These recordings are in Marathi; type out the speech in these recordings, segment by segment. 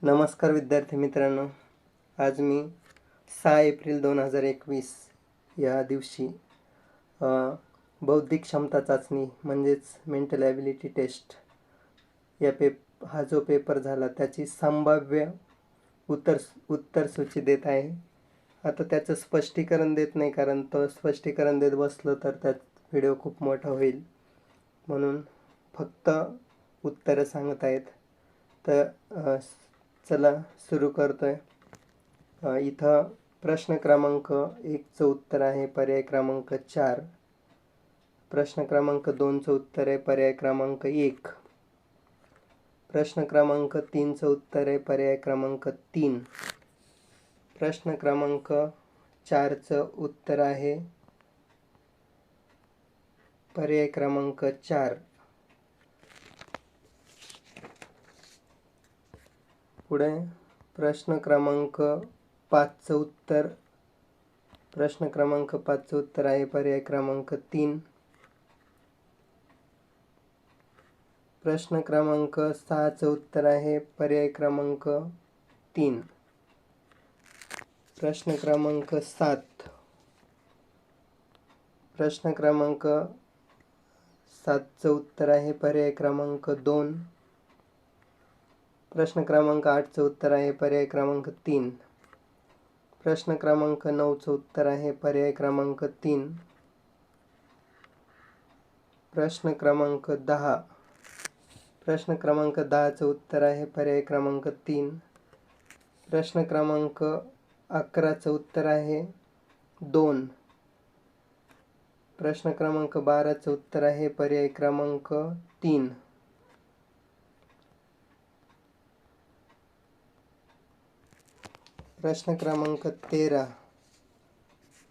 नमस्कार विद्यार्थी मित्रांनो, आज मी 6 एप्रिल 2021 या दिवशी बौद्धिक क्षमता चाचणी म्हणजेच मेंटल ॲबिलिटी टेस्ट हा जो पेपर झाला त्याची संभाव्य उत्तरसूची देत आहे. आता त्याचं स्पष्टीकरण देत नाही, कारण तो स्पष्टीकरण देत बसलं तर त्यात व्हिडिओ खूप मोठा होईल, म्हणून फक्त उत्तरं सांगत आहेत. तर चला सुरू करतोय. इथं प्रश्न क्रमांक 1चं उत्तर आहे पर्याय क्रमांक 4. प्रश्न क्रमांक 2चं उत्तर आहे पर्याय क्रमांक 1. प्रश्न क्रमांक 3चं उत्तर आहे पर्याय क्रमांक 3. प्रश्न क्रमांक 4चं उत्तर आहे पर्याय क्रमांक 4. पुढे प्रश्न क्रमांक 5चं उत्तर आहे पर्याय क्रमांक 3. प्रश्न क्रमांक 6चं उत्तर आहे पर्याय क्रमांक 3. प्रश्न क्रमांक 7. प्रश्न क्रमांक 7चं उत्तर आहे पर्याय क्रमांक 2. प्रश्न क्रमांक 8चं उत्तर आहे पर्याय क्रमांक 3. प्रश्न क्रमांक 9चं उत्तर आहे पर्याय क्रमांक 3. प्रश्न क्रमांक 10. प्रश्न क्रमांक 10चं उत्तर आहे पर्याय क्रमांक 3. प्रश्न क्रमांक 11चं उत्तर आहे 2. प्रश्न क्रमांक 12चं उत्तर आहे पर्याय क्रमांक 3. प्रश्न क्रमांक 13.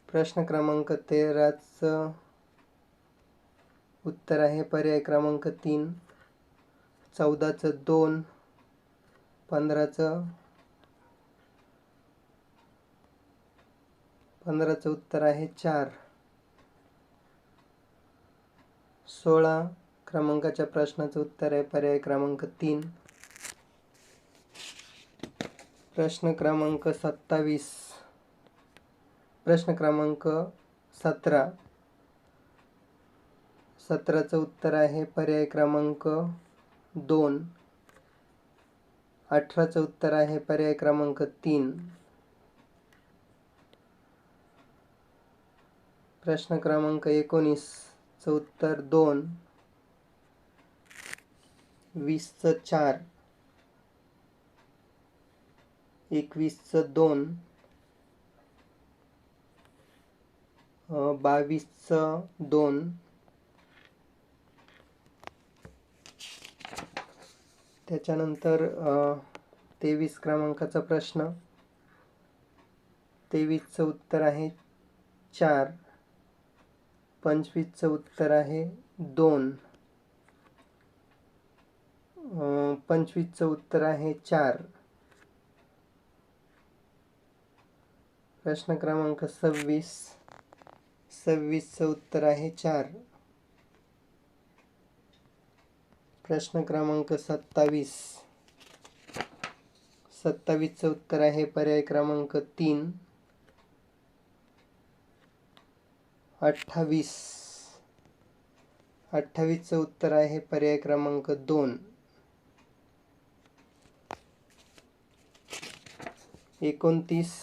प्रश्न क्रमांक 13चं उत्तर आहे पर्याय क्रमांक 3. 14चं 2. 15चं उत्तर आहे 4. 16 क्रमांकाच्या प्रश्नाचं उत्तर आहे पर्याय क्रमांक 3. प्रश्न क्रमांक 27. प्रश्न क्रमांक 17. 17चं उत्तर आहे पर्याय क्रमांक 2. 18चं उत्तर आहे पर्याय क्रमांक 3. प्रश्न क्रमांक 19चं उत्तर 2. 20चं 4. 21चं 2. 22चं 2. त्याच्यानंतर 23 क्रमांकाचा प्रश्न. 23चं उत्तर आहे 4. 25चं उत्तर आहे 2. 25चं उत्तर आहे 4. प्रश्न क्रमांक 26. 26चं उत्तर आहे 4. प्रश्न क्रमांक 27. 27चं उत्तर आहे पर्याय क्रमांक 3. 28. 28चं उत्तर आहे पर्याय क्रमांक 2. 29.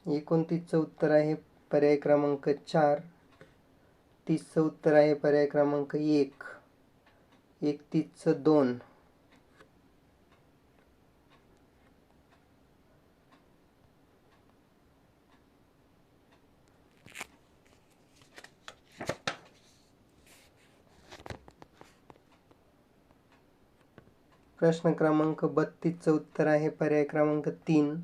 29चं उत्तर आहे पर्याय क्रमांक 4. 30चं उत्तर आहे पर्याय क्रमांक 1. 31चं 2. प्रश्न क्रमांक 32चं उत्तर आहे पर्याय क्रमांक 3.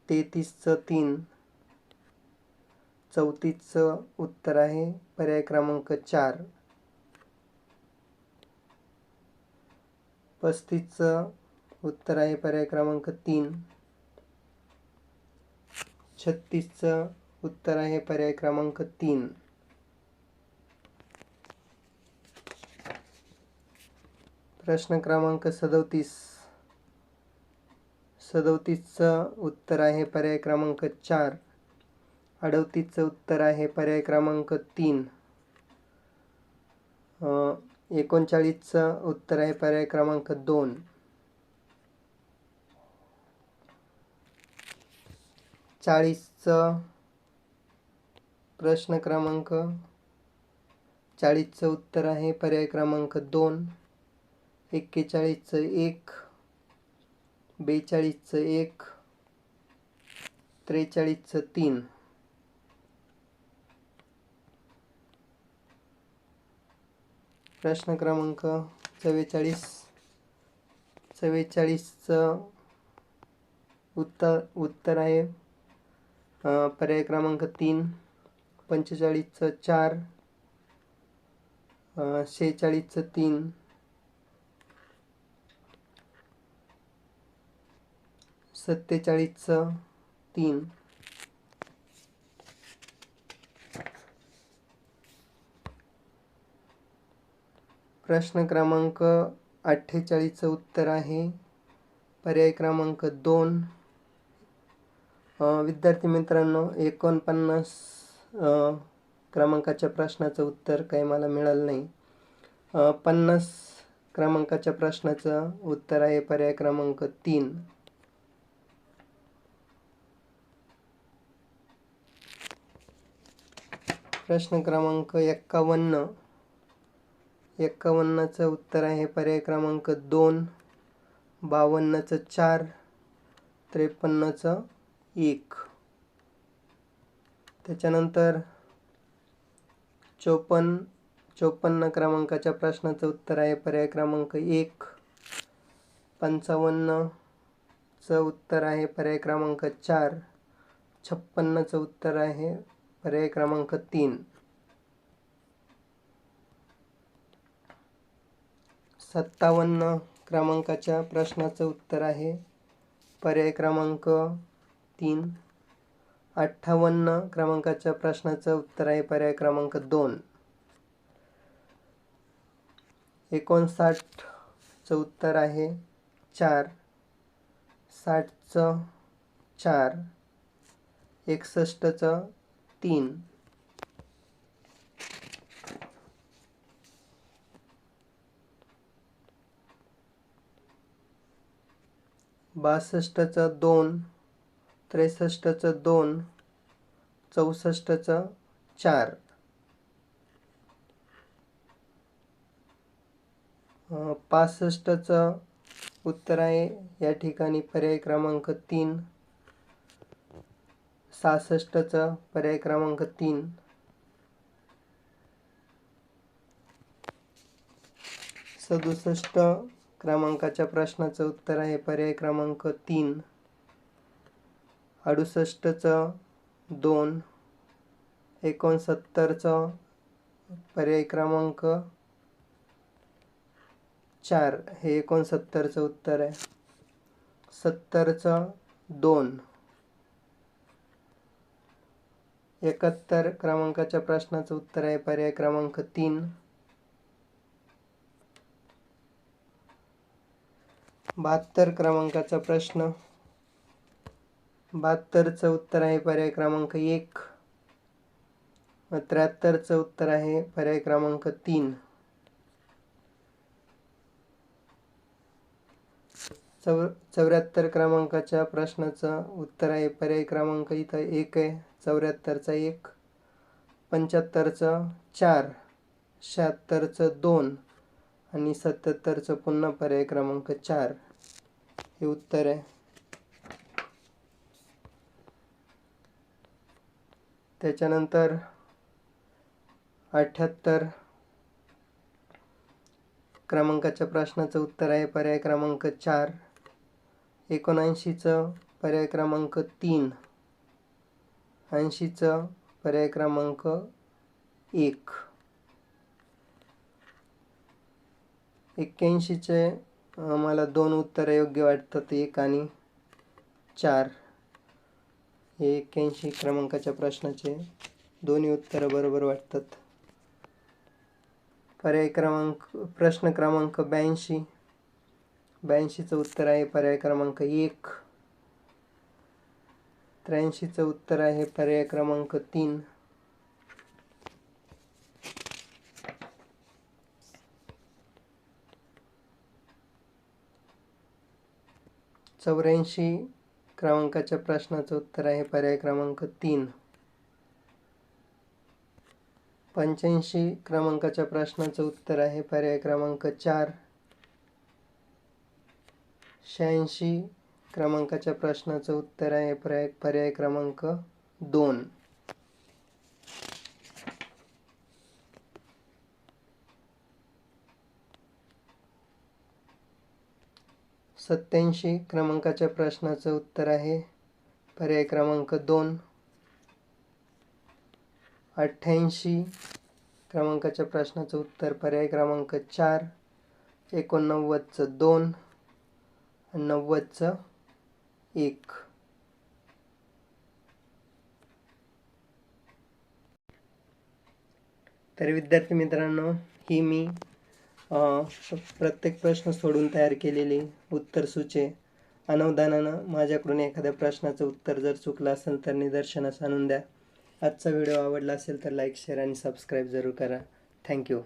33चं 3. 34चं उत्तर आहे पर्याय क्रमांक 4. 35चं उत्तर आहे पर्याय क्रमांक 3. 36चं उत्तर आहे पर्याय क्रमांक 3. प्रश्न क्रमांक 37चं उत्तर आहे पर्याय क्रमांक 4. 38चं उत्तर आहे पर्याय क्रमांक 3. 39चं उत्तर आहे पर्याय क्रमांक 2. 40चं प्रश्न क्रमांक 40चं उत्तर आहे पर्याय क्रमांक 2. 41चं 1. 42चं 1. 43चं 3. प्रश्न क्रमांक 44चं उत्तर आहे पर्याय क्रमांक 3. 45चं 4. 46चं 3. 47चं 3. प्रश्न क्रमांक 48चं उत्तर आहे पर्याय क्रमांक 2. विद्यार्थी मित्रांनो, 49 क्रमांकाच्या प्रश्नाचं उत्तर काही मला मिळालं नाही. 50 क्रमांकाच्या प्रश्नाचं उत्तर आहे पर्याय क्रमांक 3. प्रश्न क्रमांक 51चं उत्तर आहे पर्याय क्रमांक 2. 52चं 4. 53चं 1. त्याच्यानंतर 54 क्रमांकाच्या प्रश्नाचं उत्तर आहे पर्याय क्रमांक 1. 55चं उत्तर आहे पर्याय क्रमांक 4. 56चं उत्तर आहे पर्याय क्रमांक 3. 57 क्रमांकाच्या प्रश्नाचं उत्तर आहे पर्याय क्रमांक 3. 58 क्रमांकाच्या प्रश्नाचं उत्तर आहे पर्याय क्रमांक 2. 59चं उत्तर आहे 4. 60चं 4. 61चं 3. 62चं 2. 63चं 2. 64चं 4. 65चं उत्तर आहे या ठिकाणी पर्याय क्रमांक 3. 66चं पर्याय क्रमांक 3. 67 क्रमांकाच्या प्रश्नाचं उत्तर आहे पर्याय क्रमांक 3. 68चं 2. 69चं पर्याय क्रमांक 4. हे 69चं उत्तर आहे. 70चं 2. 71 क्रमांकाच्या प्रश्नाचं उत्तर आहे पर्याय क्रमांक 3. 72 क्रमांकाचा प्रश्न. 72चं उत्तर आहे पर्याय क्रमांक 1. 73चं उत्तर आहे पर्याय क्रमांक 3. 74 क्रमांकाच्या प्रश्नाचं उत्तर आहे पर्याय क्रमांक इथं 1 आहे. 74चा 1. 75चं 4. 76चं 2 आणि 77चं पुन्हा पर्याय क्रमांक 4 हे उत्तर आहे. त्याच्यानंतर 78 क्रमांकाच्या प्रश्नाचं उत्तर आहे पर्याय क्रमांक 4. 79चं पर्याय क्रमांक 3. 80चं पर्याय क्रमांक 1. 81चे मला 2 उत्तरं योग्य वाटतात, 1 आणि 4. हे 81 क्रमांकाच्या प्रश्नाचे दोन्ही उत्तरं बरोबर वाटतात. प्रश्न क्रमांक 82 82चं उत्तर आहे पर्याय क्रमांक 1. 83चं उत्तर आहे पर्याय क्रमांक 3. 84 क्रमांकाच्या प्रश्नाचं उत्तर आहे पर्याय क्रमांक 3. 85 क्रमांकाच्या प्रश्नाचं उत्तर आहे पर्याय क्रमांक 4. 86 क्रमांकाच्या प्रश्नाचं उत्तर आहे पर्याय क्रमांक 2. 87 क्रमांकाच्या प्रश्नाचं उत्तर आहे पर्याय क्रमांक 2. 88 क्रमांकाच्या प्रश्नाचं उत्तर पर्याय क्रमांक 4. 89चं 2. 90चं 1. तर विद्यार्थी मित्रांनो, ही मी प्रत्येक प्रश्न सोडून तयार केलेली उत्तर सूची अनावधानानं माझ्याकडून एखाद्या प्रश्नाचं उत्तर जर चुकलं असेल तर निदर्शनास आणून द्या. आजचा व्हिडिओ आवडला असेल तर लाईक, शेअर आणि सबस्क्राईब जरूर करा. थँक्यू.